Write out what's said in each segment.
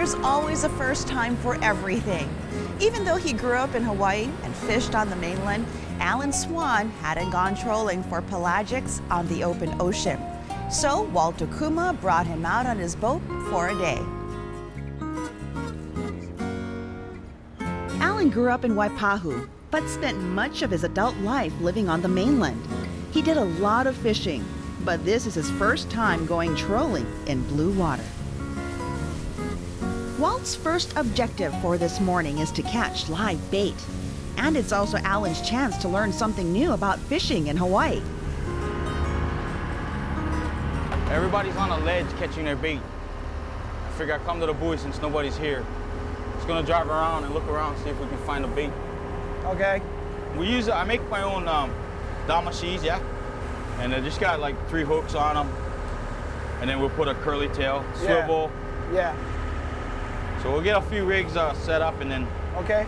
There's always a first time for everything. Even though he grew up in Hawaii and fished on the mainland, Alan Suan hadn't gone trolling for pelagics on the open ocean. So Walter Kuma brought him out on his boat for a day. Alan grew up in Waipahu, but spent much of his adult life living on the mainland. He did a lot of fishing, but this is his first time going trolling in blue water. Walt's first objective for this morning is to catch live bait. And it's also Alan's chance to learn something new about fishing in Hawaii. Everybody's on a ledge catching their bait. I figure I'd come to the buoy since nobody's here. Just gonna drive around and look around, see if we can find a bait. Okay. I make my own damashis, yeah? And I just got like 3 hooks on them. And then we'll put a curly tail, swivel. Yeah. So we'll get a few rigs set up and then Okay.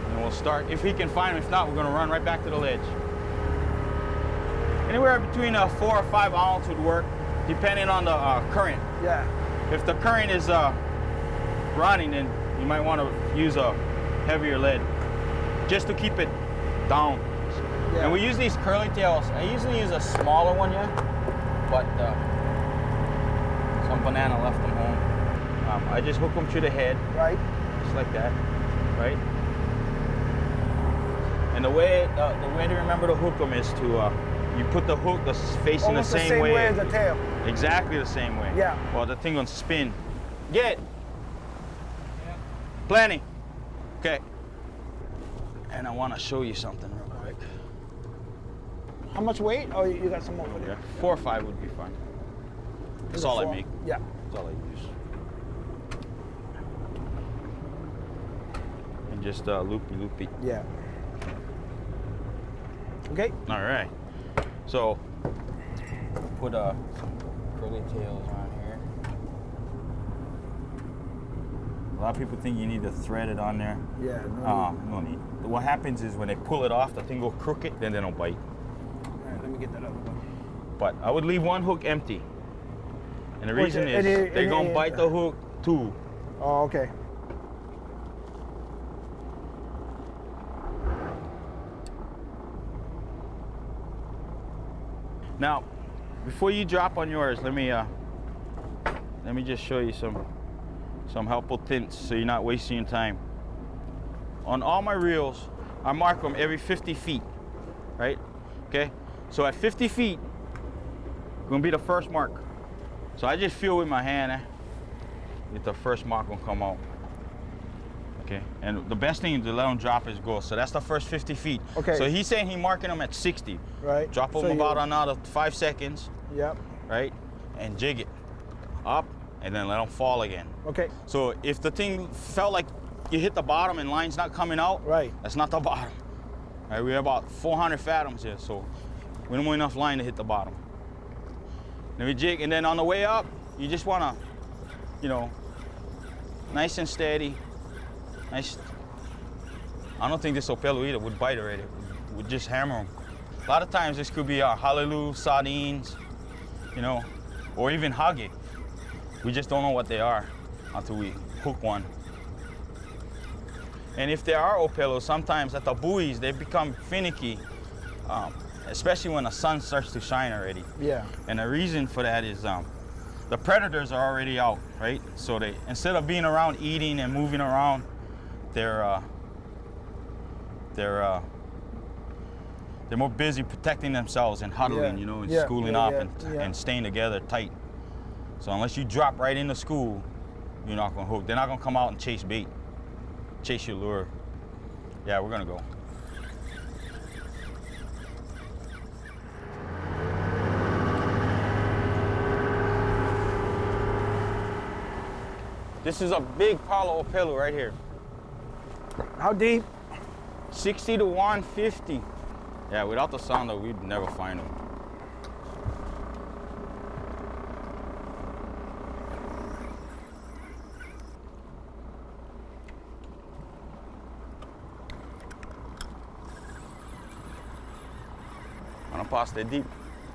and we'll start. If he can find them, if not, we're gonna run right back to the ledge. Anywhere between 4 or 5 ounce would work, depending on the current. Yeah. If the current is running, then you might want to use a heavier lead, just to keep it down. Yeah. And we use these curly tails. I usually use a smaller one, yeah, but some banana left them home. I just hook them through the head, Right. just like that, right? And the way to remember to hook them is to you put the hook facing Almost the same way as the tail. Exactly the same way. Yeah. Well, the thing gonna spin. Get. Plenty. Okay. And I want to show you something real quick. How much weight? Oh, you got some more for there. 4 or 5 would be fine. That's all I make. Yeah. That's all I use. And just loopy. Yeah. Okay. All right. So put some curly tails on here. A lot of people think you need to thread it on there. Yeah. No need. What happens is when they pull it off, the thing will crooked, then they don't bite. All right, let me get that other one. But I would leave one hook empty. And the reason is they're gonna bite the hook too. Oh, okay. Now, before you drop on yours, let me just show you some helpful hints so you're not wasting your time. On all my reels, I mark them every 50 feet, right? Okay? So at 50 feet, gonna be the first mark. So I just feel with my hand, if the first mark will come out. Okay, and the best thing to let them drop is go. So that's the first 50 feet. Okay. So he's saying he's marking them at 60. Right. Drop them about another 5 seconds. Yep. Right? And jig it up and then let them fall again. Okay. So if the thing felt like you hit the bottom and line's not coming out, Right. that's not the bottom. Right? We're about 400 fathoms here, so we don't want enough line to hit the bottom. Then we jig, and then on the way up, you just wanna, nice and steady. Nice. I don't think this opelo either would bite already. Would just hammer them. A lot of times this could be hallelujah, sardines, or even hage. We just don't know what they are until we hook one. And if there are opelos, sometimes at the buoys, they become finicky, especially when the sun starts to shine already. Yeah. And the reason for that is the predators are already out, right? So they, instead of being around eating and moving around, they're more busy protecting themselves and huddling, and schooling up and staying together tight. So unless you drop right into school, you're not gonna hook. They're not gonna come out and chase bait, chase your lure. Yeah, we're gonna go. This is a big palo opelo right here. How deep? 60 to 150. Yeah, without the sounder, we'd never find them. On a pass, they're deep,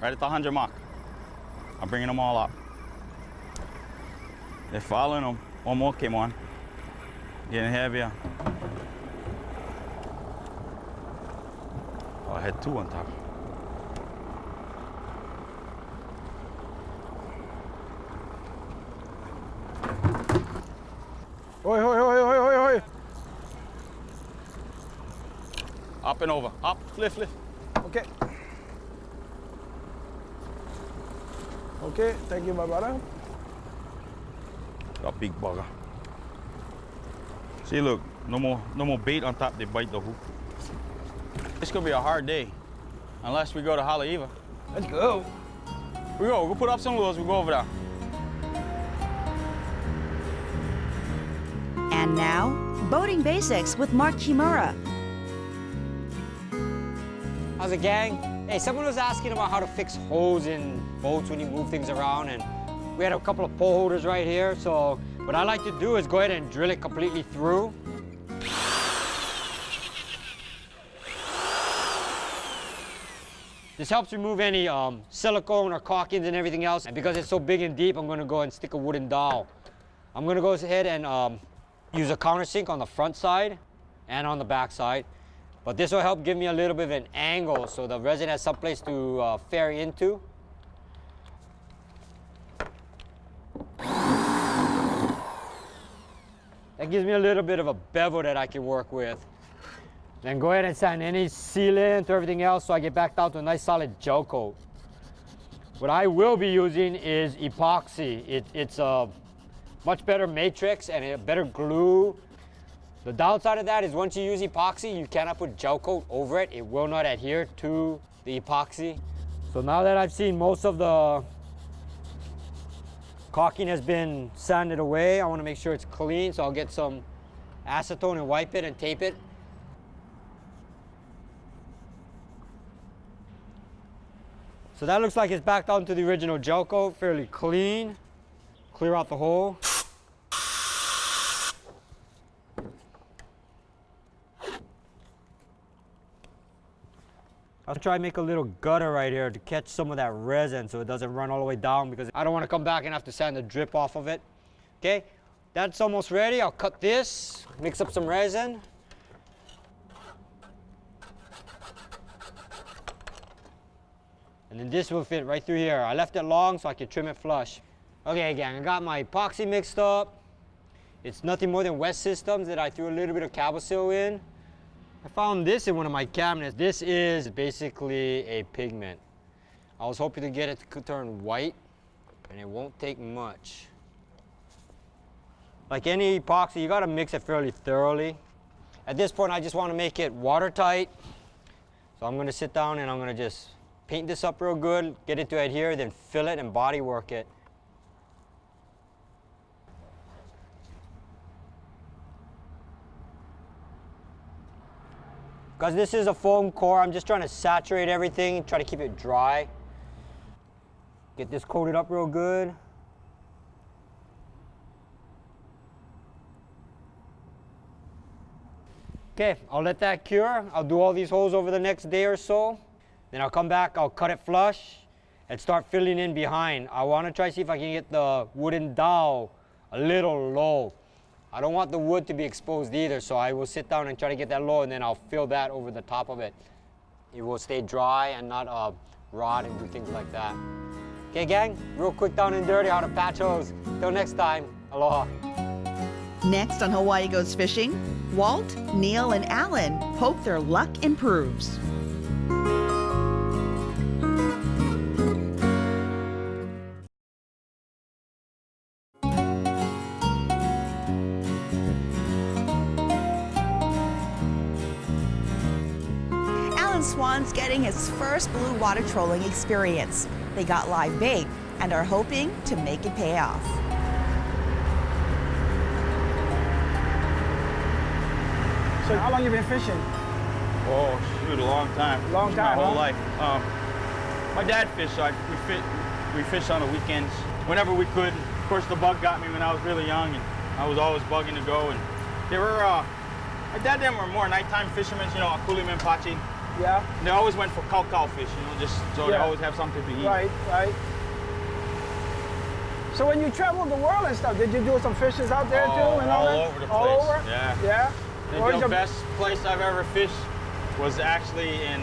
right at the 100 mark. I'm bringing them all up. They're following them. One more came on. Getting heavier. Oh, I had two on top. Oi, oi, oi, oi, oi, oi. Up and over. Up, lift, lift. Okay. Okay, thank you, my brother. A big bugger. See, look, no more bait on top. They bite the hook. It's gonna be a hard day, unless we go to Haleiwa. Let's go. We'll put up some lures. We'll go over there. And now, boating basics with Mark Kimura. How's it, gang? Hey, someone was asking about how to fix holes in boats when you move things around, and we had a couple of pole holders right here, so what I like to do is go ahead and drill it completely through. This helps remove any silicone or caulkings and everything else, and because it's so big and deep, I'm gonna go and stick a wooden dowel. I'm gonna go ahead and use a countersink on the front side and on the back side. But this will help give me a little bit of an angle so the resin has someplace to ferry into. That gives me a little bit of a bevel that I can work with. Then go ahead and sand any sealant or everything else so I get back down to a nice solid gel coat. What I will be using is epoxy. It's a much better matrix and a better glue. The downside of that is once you use epoxy, you cannot put gel coat over it. It will not adhere to the epoxy. So now that I've seen most of the caulking has been sanded away, I want to make sure it's clean, so I'll get some acetone and wipe it and tape it. So that looks like it's back down to the original gel coat, fairly clean. Clear out the hole. I'll try and make a little gutter right here to catch some of that resin so it doesn't run all the way down, because I don't want to come back and have to sand the drip off of it. Okay, that's almost ready. I'll cut this, mix up some resin. And then this will fit right through here. I left it long so I can trim it flush. Okay, gang, I got my epoxy mixed up. It's nothing more than West Systems that I threw a little bit of Cabosil in. I found this in one of my cabinets. This is basically a pigment. I was hoping to get it to turn white, and it won't take much. Like any epoxy, you gotta mix it fairly thoroughly. At this point, I just wanna make it watertight. So I'm gonna sit down and I'm gonna just paint this up real good, get it to adhere, then fill it and body work it. Because this is a foam core, I'm just trying to saturate everything, try to keep it dry. Get this coated up real good. Okay, I'll let that cure. I'll do all these holes over the next day or so. Then I'll come back, I'll cut it flush and start filling in behind. I want to try to see if I can get the wooden dowel a little low. I don't want the wood to be exposed either, so I will sit down and try to get that low, and then I'll fill that over the top of it. It will stay dry and not rot and do things like that. Okay, gang, real quick down and dirty how to patch hose. Till next time, aloha. Next on Hawaii Goes Fishing, Walt, Neil, and Alan hope their luck improves. Suan's getting his first blue water trolling experience. They got live bait and are hoping to make it pay off. So how long you been fishing? Oh, shoot, a long time. Long time, My whole huh? life. My dad fished, so we fished on the weekends whenever we could. Of course, the bug got me when I was really young, and I was always bugging to go. And they were, my dad and them were more nighttime fishermen, you know, Kuliman, Pachi. Yeah. And they always went for cow fish, you know, just so they always have something to eat. Right, right. So when you traveled the world and stuff, did you do some fishes out there too? And all that? over the place. All over? Yeah. Yeah? I think the best place I've ever fished was actually in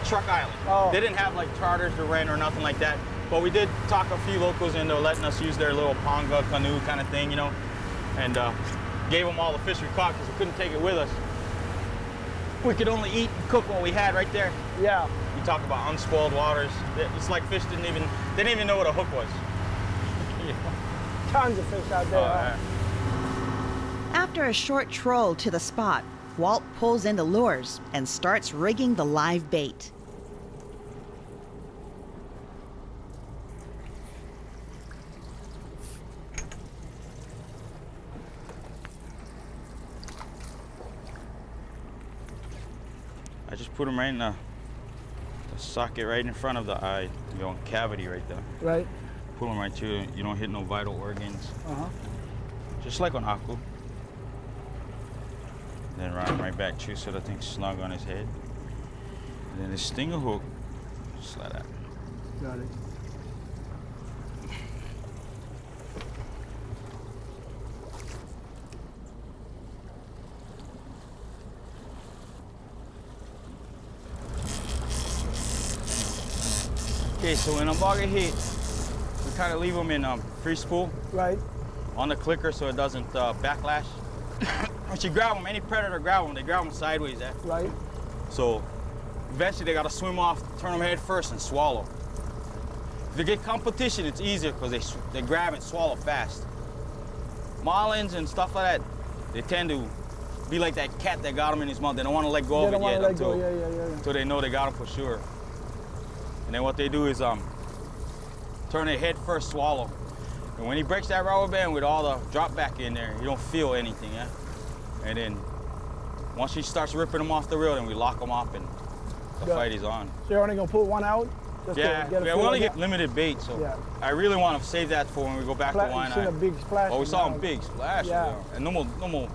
Truck Island. Oh. They didn't have like charters to rent or nothing like that, but we did talk a few locals into letting us use their little panga canoe kind of thing, you know, and gave them all the fish we caught because we couldn't take it with us. We could only eat and cook what we had right there. Yeah. You talk about unspoiled waters. It's like fish they didn't even know what a hook was. Tons of fish out there. Oh, huh? yeah. After a short troll to the spot, Walt pulls in the lures and starts rigging the live bait. I just put them right in the socket right in front of the eye, cavity right there. Right. Pull them right to you don't hit no vital organs. Uh-huh. Just like on Haku. Then run him right back through so the thing's snug on his head. And then the stinger hook, just like that. Got it. Okay, so when a bugger hit, we kind of leave them in free spool Right. on the clicker so it doesn't backlash. Once you grab them, any predator grab them, they grab them sideways. Right. So eventually they got to swim off, turn them head first and swallow. If they get competition, it's easier because they grab and swallow fast. Marlins and stuff like that, they tend to be like that cat that got him in his mouth. They don't want to let go of it yet until they know they got him for sure. And then what they do is turn their head first, swallow. And when he breaks that rubber band with all the drop back in there, you don't feel anything, yeah? And then once he starts ripping them off the reel, then we lock them up and the fight is on. So you're only gonna put one out? Just Yeah, to get a we feel only of get that? limited bait, so Yeah. I really want to save that for when we go back to You've Wine seen a Island. big splash. Oh, we saw now. them big splash, Yeah. and no more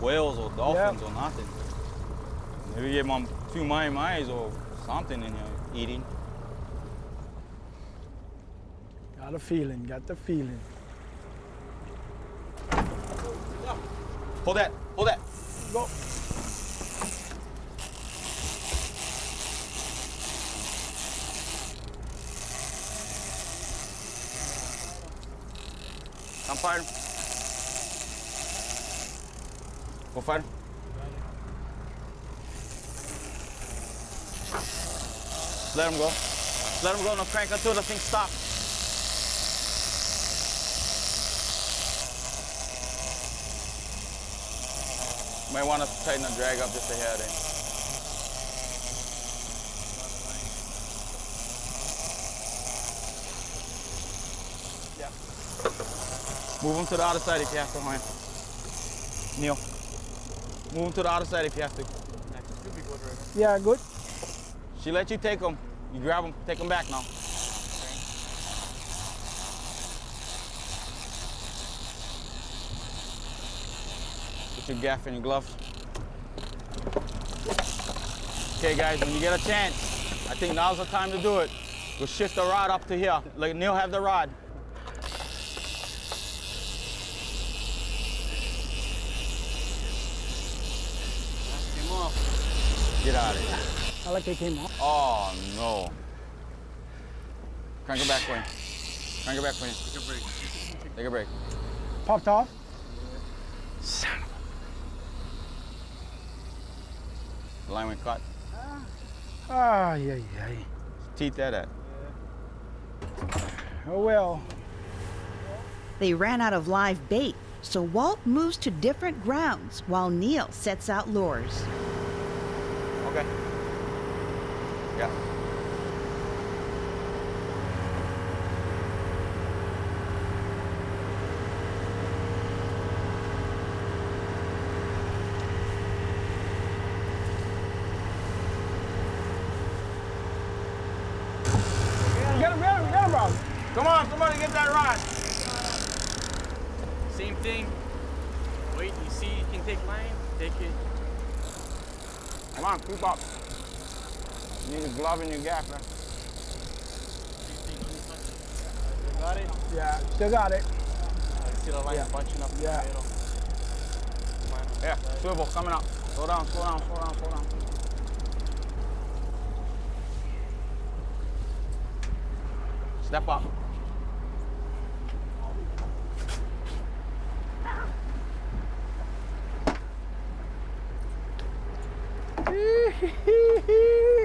whales or dolphins or nothing. Maybe get them a few mai-mais or something in here eating. Got a feeling, got the feeling. Hold that, hold that. Go. Come fight him. Go fight him. Let him go. Let him go, no crank until the thing stops. Might want to tighten the drag up just a hair then. Move him to the other side if you have to, Ryan. Neil. Move him to the other side if you have to. Yeah, good. She let you take him. You grab him, take him back now. Put your gaff in your gloves. Okay, guys, when you get a chance, I think now's the time to do it. We'll shift the rod up to here. Let Neil have the rod. Get out of here. I like it came off. Oh, no. Crank it back for him. Crank it back for him. Take a break. Take a break. Popped off? Son of a... The line went cut. Ah, yeah. Teeth that at. Oh well. They ran out of live bait, so Walt moves to different grounds while Neil sets out lures. Okay. Yeah. Get him, bro. Come on, somebody get that rod. Same thing. Wait, you see you can take line, take it. Come on, keep up. You need a glove in your gaff, man. Got it? Yeah, still got it. I see the line Yeah. bunching up in Yeah. the middle. Yeah, swivel coming up. Slow down, slow down, slow down, slow down. Step up.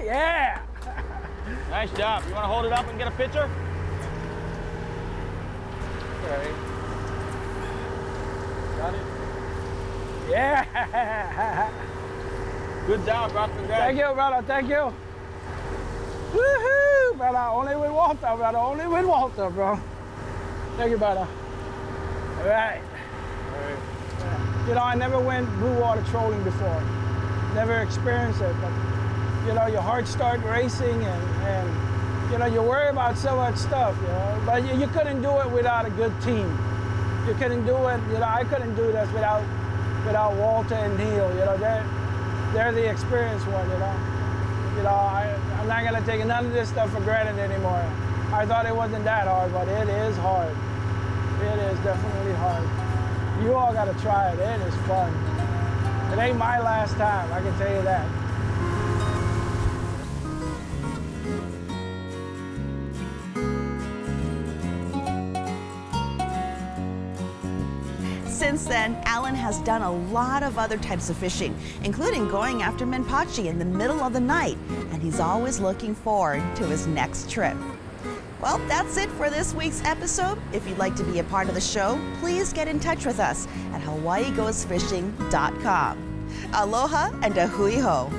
Yeah. Nice job. You want to hold it up and get a picture? Okay. Got it? Yeah. Good job, bro. Congrats. Thank you, brother. Thank you. Woohoo, brother. Only with Walter, brother. Only with Walter, bro. Thank you, brother. All right. You know, I never went blue water trolling before. Never experienced it, but you know, your heart starts racing and you know, you worry about so much stuff, you know, but you couldn't do it without a good team. You couldn't do it, you know, I couldn't do this without Walter and Neil, you know, they're the experienced one, you know. You know, I'm not gonna take none of this stuff for granted anymore. I thought it wasn't that hard, but it is hard. It is definitely hard. You all gotta try it, it is fun. It ain't my last time, I can tell you that. Since then, Alan has done a lot of other types of fishing, including going after menpachi in the middle of the night, and he's always looking forward to his next trip. Well, that's it for this week's episode. If you'd like to be a part of the show, please get in touch with us at hawaiigoesfishing.com. Aloha and a hui ho.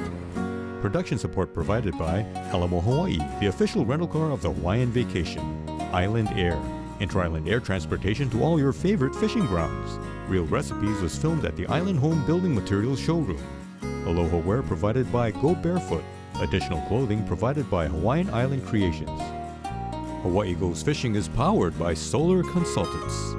Production support provided by Alamo Hawaii, the official rental car of the Hawaiian Vacation. Island Air, inter-island air transportation to all your favorite fishing grounds. Real Recipes was filmed at the Island Home Building Materials Showroom. Aloha wear provided by Go Barefoot. Additional clothing provided by Hawaiian Island Creations. Hawaii Goes Fishing is powered by Solar Consultants.